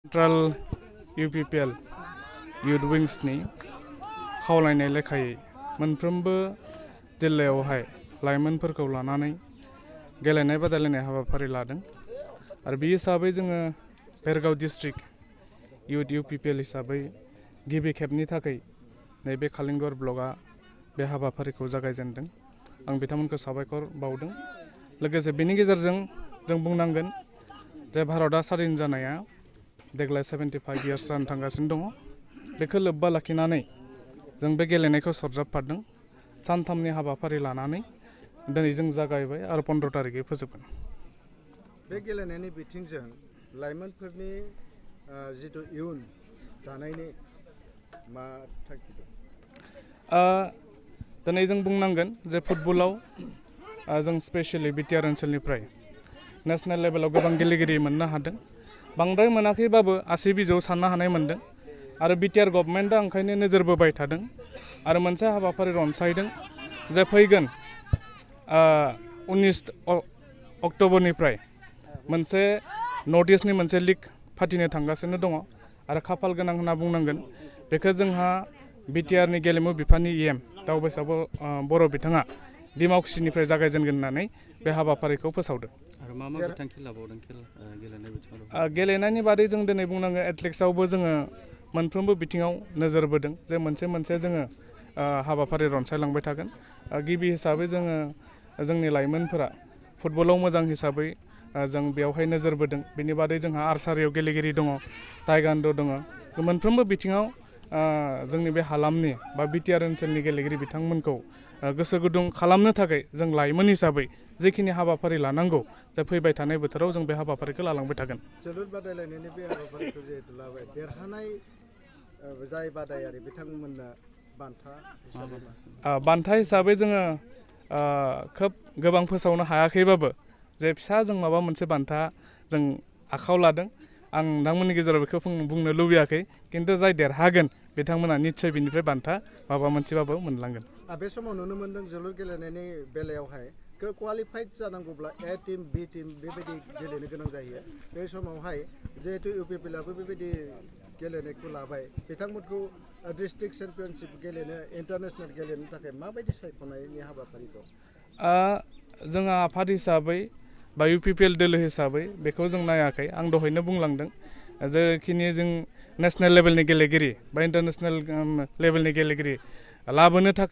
Central इउ.प youth विंग्सनि खावलायनाय लेखायै मोनफ्रोमबो जिल्लायावहाय लाइमोनफोरखौ लानानै गेलेनाय बादायलायनाय हाबाफारि लादों आरो बे हिसाबै जोङो भेरगाव डिस्ट्रिक्ट युथ इउ.प हिसाबै गिबि खेबनि थाखाय नैबे कालिंगर ब्लकआ बे हाबाफारिखौ जागायजेनदों। आं बिथांमोनखौ साबायखर बावदों। लोगोसे बेनि गेजेरजों जों बुंनांगोन जे भारतआ स्वाधीन जानाया देग्लाय 75 इयार्स जानो थांगासिनो दङ। बेखौ लोब्बा लाखिनानै जों बे गेलेनायखौ सरजाबफादों। सानथामनि हाबाफारि लानानै दिनै जों जागायबाय आरो 15 तारिखै फोजोबगोन। बे गेलेनायनि बिथिंजों लाइमोनफोरनि जिथु इयुन दानायनि मा थांखि दं? दिनै जों बुंनांगोन जे फुटबलाव जों स्पेसियलि बिटिआर ओनसोलनिफ्राय नेशनेल लेभेलाव गोबां गेलेगिरि मोननो हादों। बांद्राय मोनाखैबाबो आसि बिजौ साननो हानाय मोनदों आरो बिटिआर गभर्नमेन्टआ ओंखायनो नोजोर बोबाय थादों आरो मोनसे हाबाफारि रनसायदों जे फैगोन 19 अक्ट'बरनिफ्राय मोनसे नर्थ इस्टनि मोनसे लिग फाथिनो थांगासिनो दङ आरो खाफाल गोनां होनना बुंनांगोन। बेखौ जोंहा बिटिआरनि गेलेमु बिफाननि दावबायसा बर' बिथाङा डिमाकुसिनिफ्राय जागायजेनगोन होननानै बे हाबाफारिखौ फोसावदों। आरो मा बिथांखि लाबावदों गेलेनाय बिथिङाव? गेलेनायनि बादै जों दिनै बुंनांगोन एथलेटिक्सआवबो जोङो मोनफ्रोमबो बिथिङाव नोजोर बोदों जे मोनसे जोङो हाबाफारि रनसायलांबाय थागोन। गिबि हिसाबै जोङो जोंनि लाइमोनफोरा फुटबलाव मोजां हिसाबै जों बेवहाय नोजोर बोदों। बेनि बादै जोंहा आर्सारियाव गेलेगिरि दङ, टाइगान्ड' दङ। मोनफ्रोमबो बिथिङाव जोंनि बे हालामनि बा बिटिआर ओनसोलनि गेलेगिरि बिथांमोनखौ गोसो गुदुं खालामनो थाखाय जों लाइमोन हिसाबै जेखिनि हाबाफारि लानांगौ जे फैबाय थानाय बोथोराव जों बे हाबाफारिखौ लालांबाय थागोन। जोलुर बादायलायनायनि बे हाबाफारिखौ जिहेतु लाबाय, देरहानाय जाय बादायारि बिथांमोननो बान्था हिसाबै जोङो खोब गोबां फोसावनो हायाखैबाबो जे फिसा जों माबा मोनसे बान्था जों आखायाव लादों। आं नोंथांमोननि गेजेराव बेखौ बुंनो लुबैयाखै, खिन्थु जाय देरहागोन बिथांमोना निस्सय बिनिफ्राय बान्था माबा मोनसेबाबो मोनलांगोन। बे समाव नुनो मोन्दों जोलुर गेलेनायनि बेलायावहाय क्वालिफाइड जानांगौब्ला ए टीम बि टीम बेबायदि गेलेनो गोनां जायो। बे समावहाय जिहेतु इउ.प बेबायदि गेलेनायखौ लाबाय, बिथांमोनखौ डिस्ट्रिक्ट चेम्पियनशिप गेलेनो इन्टारनेसनेल गेलेनो थाखाय माबायदि सायख'नायनि हाबाफारि दं? जोंहा आफाद हिसाबै बा इउ.प दोलो हिसाबै बेखौ जों नायाखै। आं दहायनो बुंलांदों जेखिनि जों नेशनेल लेभेलनि गेलेगिरि बा इन्टारनेसनेल लेभेलनि गेलेगिरि लाबोनो थाखाय